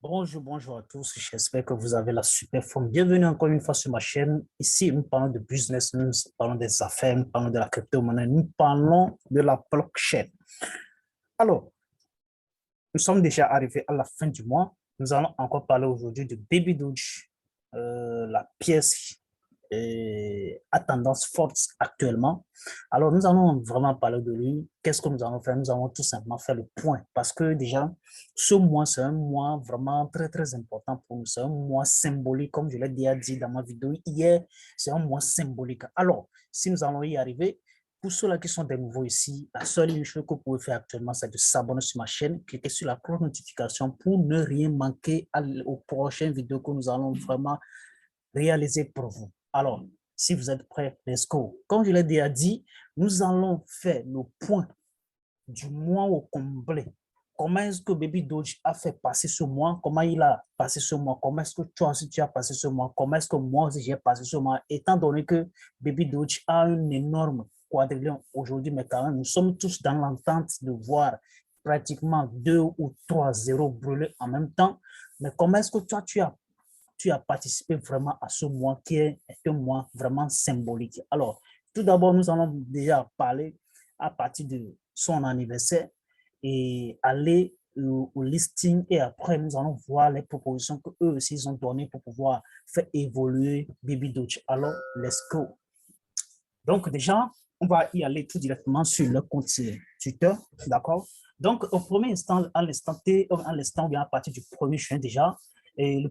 Bonjour à tous. J'espère que vous avez la super forme. Bienvenue encore une fois sur ma chaîne. Ici, nous parlons de business, nous parlons des affaires, nous parlons de la crypto-monnaie, nous parlons de la blockchain. Alors, nous sommes déjà arrivés à la fin du mois. Nous allons encore parler aujourd'hui de Baby Doge, la pièce à tendance forte actuellement. Alors, nous allons vraiment parler de lui. Qu'est-ce que nous allons faire? Nous allons tout simplement faire le point parce que déjà, ce mois, c'est un mois vraiment très, très important pour nous. C'est un mois symbolique, comme je l'ai déjà dit dans ma vidéo hier, c'est un mois symbolique. Alors, si nous allons y arriver, pour ceux-là qui sont des nouveaux ici, la seule chose que vous pouvez faire actuellement, c'est de s'abonner sur ma chaîne, cliquer sur la cloche de notification pour ne rien manquer aux prochaines vidéos que nous allons vraiment réaliser pour vous. Alors, si vous êtes prêts, let's go. Comme je l'ai déjà dit, nous allons faire le point du mois au complet. Comment est-ce que Baby Doge a fait passer ce mois? Comment il a passé ce mois? Comment est-ce que toi aussi tu as passé ce mois? Comment est-ce que moi aussi j'ai passé ce mois? Étant donné que Baby Doge a un énorme quadrillion aujourd'hui, mais quand même, nous sommes tous dans l'entente de voir pratiquement 2 ou 3 zéros brûlés en même temps. Mais comment est-ce que toi, tu as participé vraiment à ce mois qui est un mois vraiment symbolique? Alors, tout d'abord, nous allons déjà parler à partir de son anniversaire et aller au listing et après, nous allons voir les propositions qu'eux aussi ils ont données pour pouvoir faire évoluer Baby Doge. Alors, let's go. Donc, déjà, on va y aller tout directement sur le compte Twitter, d'accord? Donc, au premier instant, à l'instant T, à l'instant, bien à partir du 1er juin déjà, et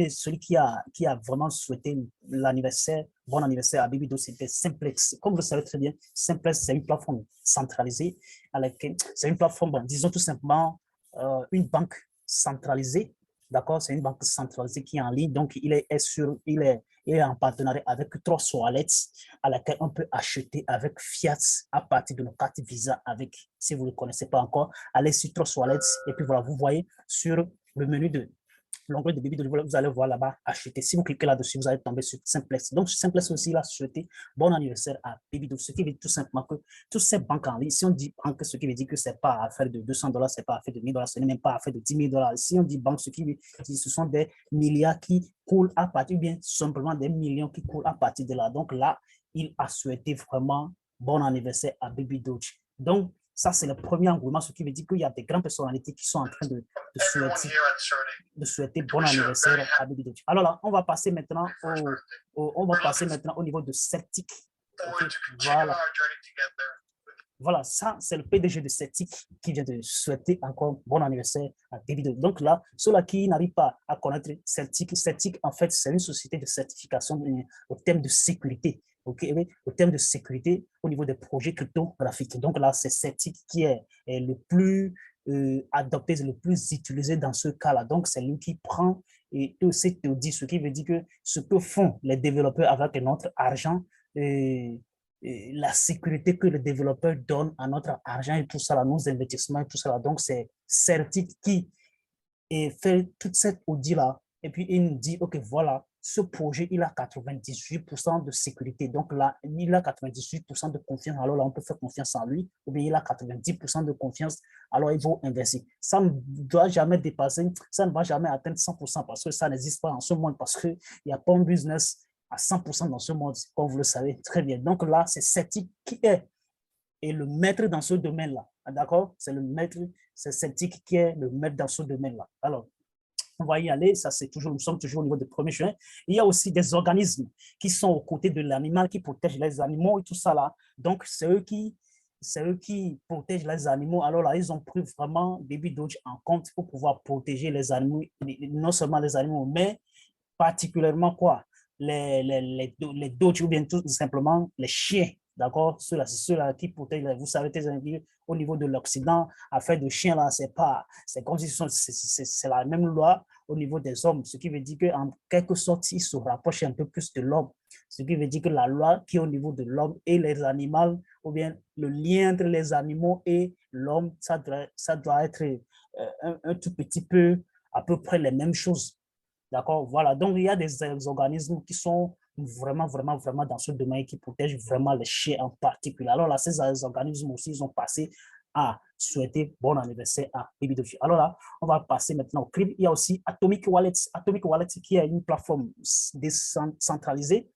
celui qui a vraiment souhaité l'anniversaire, bon anniversaire à Baby Doge, c'était Simplex. Comme vous le savez très bien, Simplex, c'est une plateforme centralisée, c'est une plateforme, bon, disons tout simplement, une banque centralisée, d'accord? C'est une banque centralisée qui est en ligne, donc il est en partenariat avec Trust Wallet, à laquelle on peut acheter avec Fiat à partir de nos cartes Visa avec, si vous ne le connaissez pas encore, allez sur Trust Wallet et puis voilà, vous voyez sur le menu de l'onglet de Baby Doge, vous allez voir là-bas acheter. Si vous cliquez là-dessus, vous allez tomber sur Simplex. Donc, sur Simplex aussi, il a souhaité bon anniversaire à Baby Doge. Ce qui veut dire tout simplement que toutes ces banques en ligne, si on dit banque, ce qui veut dire que ce n'est pas affaire de 200 $, ce n'est pas affaire de 1000 $, ce n'est même pas affaire de 10 000 $. Si on dit banque, ce qui veut dire ce sont des milliards qui coulent à partir, ou bien simplement des millions qui coulent à partir de là. Donc là, il a souhaité vraiment bon anniversaire à Baby Doge. Donc, ça, c'est le premier engouement, ce qui veut dire qu'il y a des grandes personnalités qui sont en train de souhaiter bon anniversaire à Baby Doge. Alors là, on va passer maintenant au niveau de Celtic. Okay. Voilà, ça, c'est le PDG de Celtic qui vient de souhaiter encore bon anniversaire à Baby Doge. Donc là, ceux-là qui n'arrivent pas à connaître Celtic, en fait, c'est une société de certification au thème de sécurité. Okay, au thème de sécurité au niveau des projets cryptographiques. Donc là, c'est Celtic qui est le plus adopté, le plus utilisé dans ce cas-là. Donc, c'est lui qui prend et aussi te dit, ce qui veut dire que ce que font les développeurs avec notre argent, et la sécurité que les développeurs donnent à notre argent et tout ça, nos investissements et tout ça. Donc, c'est Certic qui fait toute cette audit-là. Et puis, il nous dit, OK, voilà, ce projet, il a 98% de sécurité. Donc là, il a 98% de confiance. Alors là, on peut faire confiance en lui. Ou bien il a 90% de confiance. Alors, il faut investir. Ça ne doit jamais dépasser, ça ne va jamais atteindre 100% parce que ça n'existe pas en ce monde, parce qu'il n'y a pas un business à 100% dans ce monde, comme vous le savez très bien. Donc là, c'est Celtic qui est le maître dans ce domaine-là. D'accord? C'est le maître, c'est Celtic qui est le maître dans ce domaine-là. Alors, on va y aller, ça c'est toujours, nous sommes toujours au niveau du 1er juin. Il y a aussi des organismes qui sont aux côtés de l'animal, qui protègent les animaux et tout ça là. Donc, c'est eux qui protègent les animaux. Alors là, ils ont pris vraiment Baby Doge en compte pour pouvoir protéger les animaux, non seulement les animaux, mais particulièrement quoi? Les Doge ou bien tout simplement les chiens. D'accord? Ceux-là qui protègent, vous savez, au niveau de l'Occident, affaire de chiens, là, c'est comme si c'est la même loi au niveau des hommes, ce qui veut dire qu'en quelque sorte, ils se rapprochent un peu plus de l'homme. Ce qui veut dire que la loi qui est au niveau de l'homme et les animaux, ou bien le lien entre les animaux et l'homme, ça doit être un tout petit peu, à peu près les mêmes choses. D'accord? Voilà. Donc, il y a des organismes qui sont vraiment, vraiment, vraiment dans ce domaine qui protègent vraiment les chiens en particulier. Alors là, ces organismes aussi, ils ont passé à souhaiter bon anniversaire à Baby Doji. Alors là, on va passer maintenant au crib. Il y a aussi Atomic Wallet. Atomic Wallet qui est une plateforme décentralisée.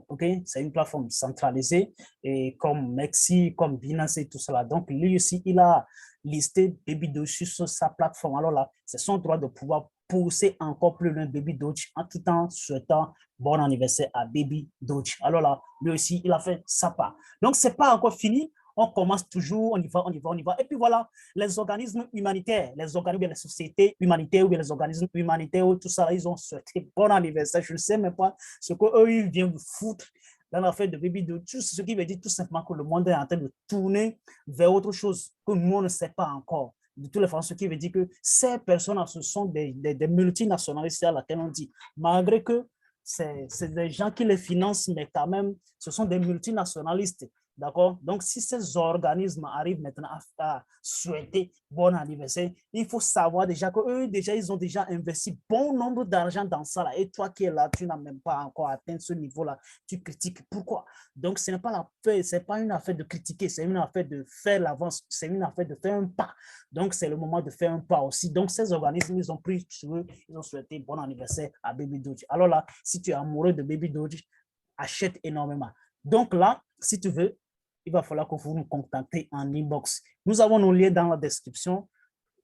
OK, c'est une plateforme centralisée et comme Mexi, comme Binance et tout cela. Donc, lui aussi, il a listé Baby Doji sur sa plateforme. Alors là, c'est son droit de pouvoir pousser encore plus loin Baby Doji en tout en souhaitant bon anniversaire à Baby Doji. Alors là, lui aussi, il a fait sa part. Donc, ce n'est pas encore fini. On commence toujours, on y va, on y va, on y va. Et puis voilà, les organismes humanitaires, les organismes, les sociétés humanitaires ou les organismes humanitaires, tout ça, ils ont souhaité bon anniversaire. Je ne sais même pas ce qu'eux, ils viennent de foutre dans l'affaire de Baby Doji. Ce qui veut dire tout simplement que le monde est en train de tourner vers autre chose que nous, on ne sait pas encore. De toutes les façons, ce qui veut dire que ces personnes, ce sont des multinationalistes à laquelle on dit, malgré que c'est des gens qui les financent, mais quand même, ce sont des multinationalistes. D'accord? Donc, si ces organismes arrivent maintenant à souhaiter bon anniversaire, il faut savoir déjà qu'eux, déjà, ils ont déjà investi bon nombre d'argent dans ça. Là. Et toi qui es là, tu n'as même pas encore atteint ce niveau-là. Tu critiques. Pourquoi? Donc, ce n'est pas, pas une affaire de critiquer, c'est une affaire de faire l'avance, c'est une affaire de faire un pas. Donc, c'est le moment de faire un pas aussi. Donc, ces organismes, ils ont pris sur eux, ils ont souhaité bon anniversaire à Baby Doji. Alors là, si tu es amoureux de Baby Doji, achète énormément. Donc là, si tu veux, il va falloir que vous nous contactez en inbox. Nous avons nos liens dans la description,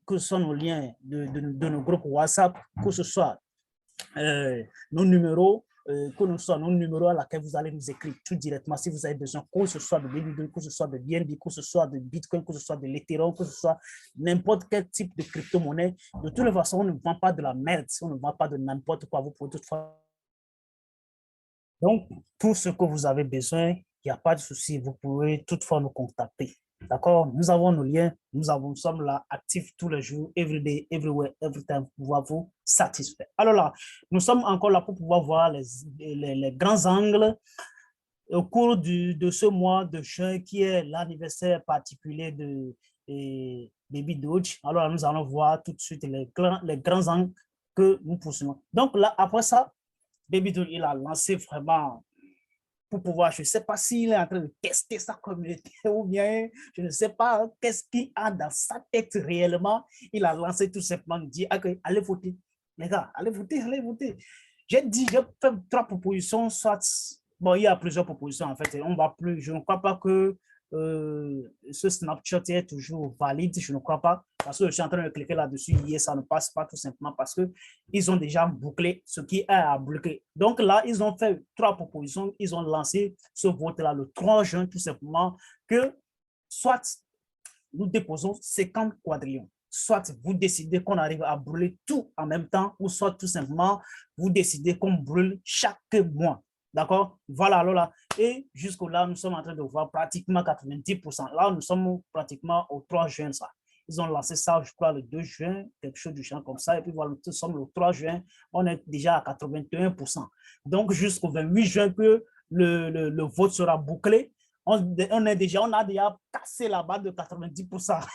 que ce soit nos liens de nos groupes WhatsApp, que ce soit nos numéros, que ce soit nos numéros à laquelle vous allez nous écrire tout directement si vous avez besoin, que ce soit de BNB, que ce soit de BNB, que ce soit de Bitcoin, que ce soit de l'Ethereum, que ce soit n'importe quel type de crypto-monnaie. De toute façon, on ne vend pas de la merde, on ne vend pas de n'importe quoi. Vous pouvez toutefois. Donc, tout ce que vous avez besoin, il n'y a pas de souci, vous pouvez toutefois nous contacter. D'accord? Nous avons nos liens, nous sommes là actifs tous les jours, every day, everywhere, every time, pour pouvoir vous satisfaire. Alors là, nous sommes encore là pour pouvoir voir les grands angles au cours de ce mois de juin qui est l'anniversaire particulier de Baby Doji. Alors là, nous allons voir tout de suite les grands angles que nous poursuivons. Donc là, après ça, Baby Doji, il a lancé vraiment pour pouvoir, je ne sais pas s'il est en train de tester sa communauté ou bien, je ne sais pas qu'est-ce qu'il a dans sa tête réellement. Il a lancé tout simplement, dit, okay, allez voter. Les gars, allez voter, allez voter. J'ai dit, j'ai fait 3 propositions, soit, bon, il y a plusieurs propositions en fait, on va plus, je ne crois pas que ce Snapchat est toujours valide, je ne crois pas, parce que je suis en train de cliquer là-dessus, hier, ça ne passe pas tout simplement parce qu'ils ont déjà bouclé ce qui est à boucler. Donc là, ils ont fait 3 propositions, ils ont lancé ce vote-là le 3 juin, tout simplement, que soit nous déposons 50 quadrillions, soit vous décidez qu'on arrive à brûler tout en même temps, ou soit tout simplement, vous décidez qu'on brûle chaque mois. D'accord? Voilà, alors là. Et jusqu'au-là, nous sommes en train de voir pratiquement 90%. Là, nous sommes pratiquement au 3 juin, ça. Ils ont lancé ça, je crois, le 2 juin, quelque chose du genre comme ça. Et puis voilà, nous sommes le 3 juin, on est déjà à 81%. Donc, jusqu'au 28 juin que le vote sera bouclé, on a déjà cassé la barre de 90%.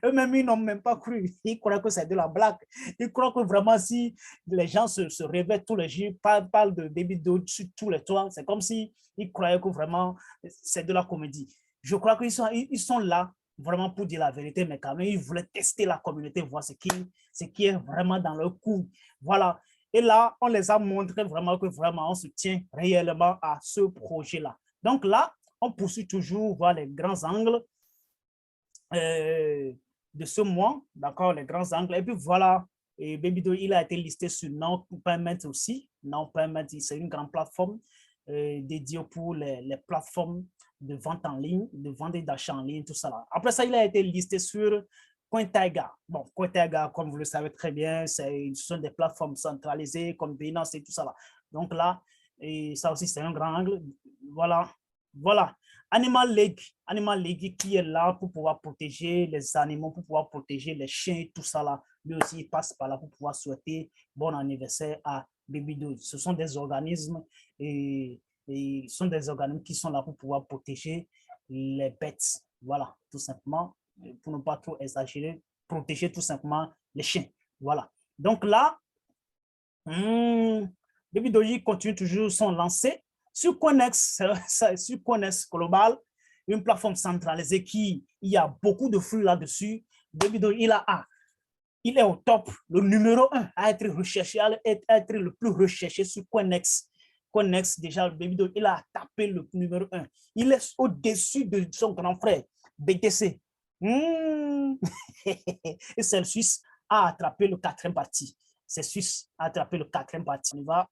Eux-mêmes, ils n'ont même pas cru. Ils croient que c'est de la blague. Ils croient que vraiment, si les gens se réveillent tous les jours, parlent de Baby Doji sur tous les toits, c'est comme s'ils croyaient que vraiment, c'est de la comédie. Je crois qu'ils sont là vraiment pour dire la vérité, mais quand même, ils voulaient tester la communauté, voir ce qui est vraiment dans leur coup. Voilà. Et là, on les a montré vraiment que vraiment, on se tient réellement à ce projet-là. Donc là, on poursuit toujours voir les grands angles de ce mois, d'accord, les grands angles. Et puis voilà, et Baby Doji, il a été listé sur Non-Payment aussi. Non-Payment, c'est une grande plateforme dédiée pour les plateformes de vente en ligne, de vente et d'achat en ligne, tout ça là. Après ça, il a été listé sur CoinTiger. Bon, CoinTiger, comme vous le savez très bien, ce sont des plateformes centralisées comme Binance et tout ça là. Donc là, et ça aussi, c'est un grand angle. Voilà. Voilà. Animal League qui est là pour pouvoir protéger les animaux, pour pouvoir protéger les chiens et tout ça là. Lui aussi, il passe par là pour pouvoir souhaiter bon anniversaire à Baby Doji. Ce sont des organismes et sont des organismes qui sont là pour pouvoir protéger les bêtes. Voilà, tout simplement, pour ne pas trop exagérer, protéger tout simplement les chiens. Voilà. Donc là, Baby Doji continue toujours son lancé. Sur Coinex, sur Coinex Global, une plateforme centralisée il y a beaucoup de flux là-dessus. Baby Doge, il est au top, le numéro 1 à être recherché, à être le plus recherché sur CoinEx. CoinEx, déjà, Baby Doge, il a tapé le numéro 1. Il est au-dessus de son grand frère, BTC. Et c'est le Suisse a attrapé le 4e parti. C'est Suisse a attrapé le 4e parti. On y va.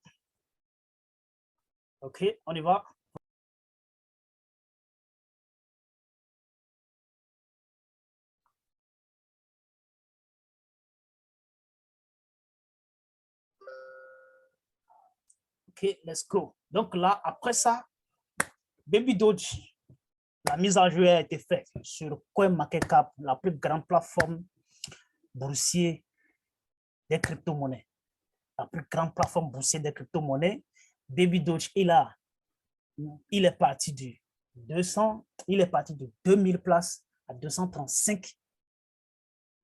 OK, on y va. OK, let's go. Donc là, après ça, Baby Doge, la mise à jour a été faite sur CoinMarketCap, la plus grande plateforme boursière des crypto-monnaies. La plus grande plateforme boursière des crypto-monnaies. Baby Doge, il est parti de 200, il est parti de 2000 places à 235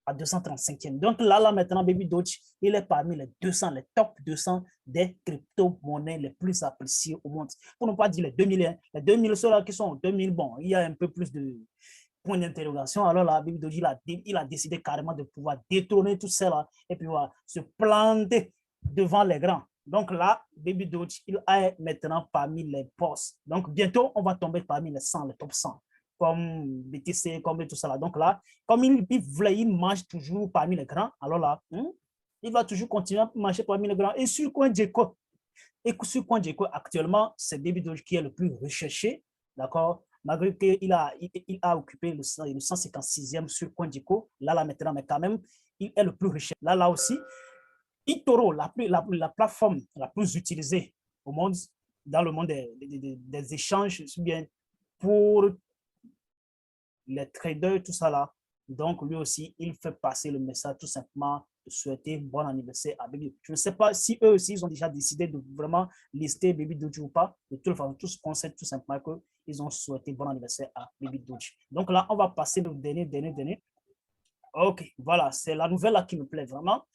à 235e. Donc là, maintenant, Baby Doge, il est parmi les 200, les top 200 des crypto-monnaies les plus appréciées au monde. Pour ne pas dire les 2000, hein, les 2000, ceux-là qui sont 2000, bon, il y a un peu plus de points d'interrogation. Alors là, Baby Doge, il a décidé carrément de pouvoir détourner tout ça et puis se planter devant les grands. Donc là, Baby Doge, il est maintenant parmi les boss. Donc bientôt, on va tomber parmi les 100, les top 100. Comme BTC, comme tout ça là. Donc là, comme il mange toujours parmi les grands, alors là, il va toujours continuer à marcher parmi les grands. Et sur CoinGecko, actuellement, c'est Baby Doge qui est le plus recherché, d'accord? Malgré qu'il a occupé le 156e sur CoinGecko, là maintenant, mais quand même, il est le plus recherché. Là aussi, eToro, la plateforme la plus utilisée au monde, dans le monde des échanges, bien pour les traders, tout ça là. Donc, lui aussi, il fait passer le message tout simplement de souhaiter bon anniversaire à Baby. Je ne sais pas si eux aussi, ils ont déjà décidé de vraiment lister Baby Doge ou pas. De toute façon, tous conseillent tout simplement qu'ils ont souhaité bon anniversaire à Baby Doge. Donc là, on va passer le dernier. OK, voilà, c'est la nouvelle là qui me plaît vraiment.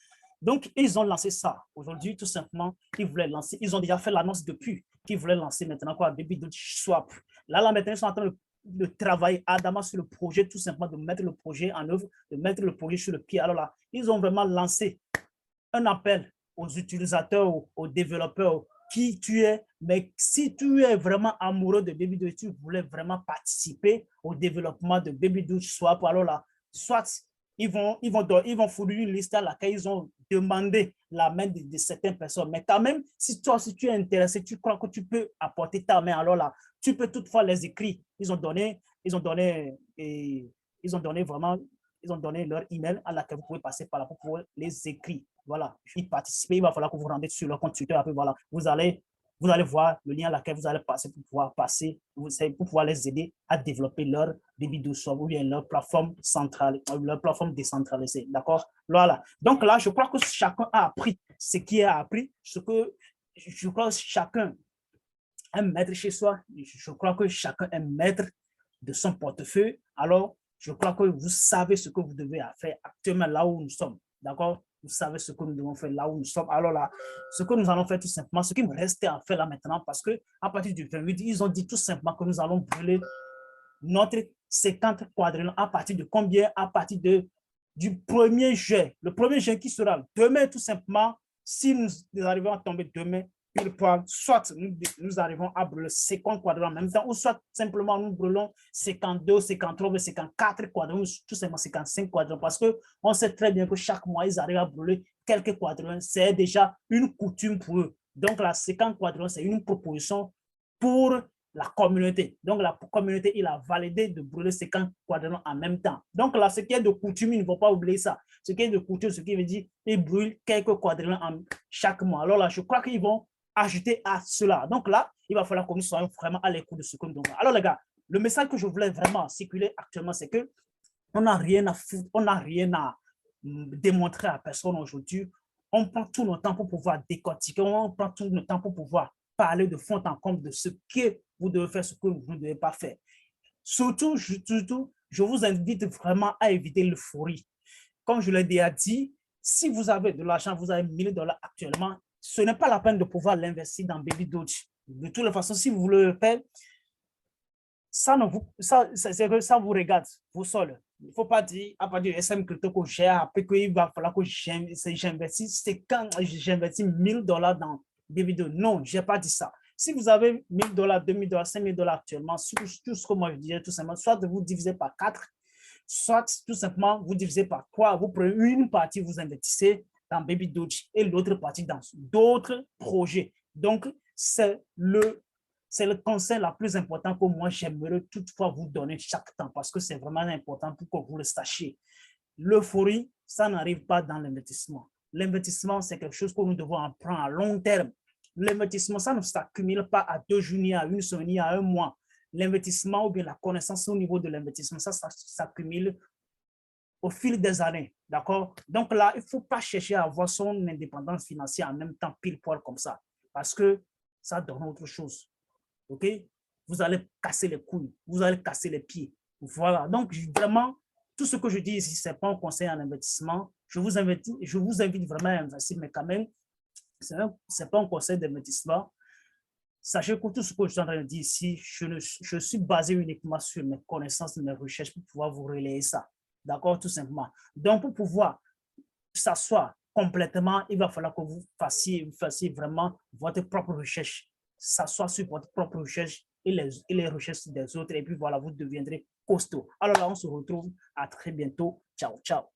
Donc, ils ont lancé ça. Aujourd'hui, tout simplement, ils voulaient lancer, ils ont déjà fait l'annonce depuis qu'ils voulaient lancer maintenant quoi, Baby Doge Swap. Là, maintenant, ils sont en train de travailler ardemment sur le projet, tout simplement de mettre le projet en œuvre, de mettre le projet sur le pied. Alors là, ils ont vraiment lancé un appel aux utilisateurs, aux développeurs, qui tu es, mais si tu es vraiment amoureux de Baby Doge, tu voulais vraiment participer au développement de Baby Doge Swap, alors là, soit ils vont fournir une liste à laquelle ils ont demandé la main de certaines personnes. Mais quand même, si tu es intéressé, tu crois que tu peux apporter ta main, alors là, tu peux toutefois les écrire. Ils ont donné vraiment, ils ont donné leur email à laquelle vous pouvez passer par là pour pouvoir les écrire. Voilà, y participer, il va falloir que vous rendez sur leur compte Twitter. Après, voilà, vous allez voir le lien à laquelle vous allez passer pour pouvoir les aider à développer leur vidéos ou bien leur plateforme centrale, leur plateforme décentralisée. D'accord? Voilà. Donc là, je crois que chacun a appris ce qu'il a appris, je crois que chacun est maître chez soi. Je crois que chacun est maître de son portefeuille. Alors, je crois que vous savez ce que vous devez faire actuellement là où nous sommes. D'accord? Vous savez ce que nous devons faire là où nous sommes. Alors là, ce que nous allons faire tout simplement, ce qui me restait à faire là maintenant, parce que à partir du 28, ils ont dit tout simplement que nous allons brûler notre 50 quadrillons à partir de combien? À partir du 1er juin. Le 1er juin qui sera demain tout simplement, si nous arrivons à tomber demain, soit nous arrivons à brûler 50 quadrillons en même temps, ou soit simplement nous brûlons 52, 53, 54 quadrillons, tout simplement 55 quadrillons, parce qu'on sait très bien que chaque mois, ils arrivent à brûler quelques quadrillons. C'est déjà une coutume pour eux. Donc, la 50 quadrillons, c'est une proposition pour la communauté. Donc, la communauté, il a validé de brûler 50 quadrillons en même temps. Donc, là, ce qui est de coutume, il ne faut pas oublier ça. Ce qui est de coutume, ce qui veut dire qu'ils brûlent quelques quadrillons chaque mois. Alors là, je crois qu'ils vont ajouter à cela. Donc là, il va falloir que nous soyons vraiment à l'écoute de ce que nous devons. Alors les gars, le message que je voulais vraiment circuler actuellement, c'est que on n'a rien à foutre, on n'a rien à démontrer à personne aujourd'hui. On prend tout notre temps pour pouvoir décortiquer, on prend tout notre temps pour pouvoir parler de fond en comble de ce que vous devez faire, ce que vous ne devez pas faire. Surtout, je vous invite vraiment à éviter l'euphorie. Comme je l'ai déjà dit, si vous avez de l'argent, vous avez 1 000 $ actuellement, ce n'est pas la peine de pouvoir l'investir dans Baby Doge. De toute façon, si vous voulez le faire, c'est que ça vous regarde, vous seul. Il ne faut pas dire, à partir de SM Crypto que j'ai appris qu'il va falloir que j'investisse. C'est quand j'investis $1000 dans des vidéos. Non, je n'ai pas dit ça. Si vous avez $1000, $2000, $5000 actuellement, tout ce que moi je disais, tout simplement, soit vous divisez par 4, soit tout simplement vous divisez par 3. Vous prenez une partie, vous investissez dans Baby Doge et l'autre partie dans d'autres projets. Donc, c'est le conseil le plus important que moi j'aimerais toutefois vous donner chaque temps parce que c'est vraiment important pour que vous le sachiez. L'euphorie, ça n'arrive pas dans l'investissement. L'investissement, c'est quelque chose que nous devons apprendre à long terme. L'investissement, ça ne s'accumule pas à 2 jours, à une semaine, à un mois. L'investissement ou bien la connaissance au niveau de l'investissement, ça s'accumule au fil des années. D'accord? Donc là, il ne faut pas chercher à avoir son indépendance financière en même temps pile poil comme ça parce que ça donne autre chose. OK? Vous allez casser les couilles, vous allez casser les pieds. Voilà. Donc, vraiment, tout ce que je dis ici, ce n'est pas un conseil en investissement. Je vous invite vraiment à investir, mais quand même, ce n'est pas un conseil d'investissement. Sachez que tout ce que je suis en train de dire ici, je suis basé uniquement sur mes connaissances, mes recherches pour pouvoir vous relayer ça. D'accord? Tout simplement. Donc, pour pouvoir s'asseoir complètement, il va falloir que vous fassiez vraiment votre propre recherche. S'asseoir sur votre propre recherche et les recherches des autres. Et puis voilà, vous deviendrez costaud. Alors là, on se retrouve à très bientôt. Ciao, ciao.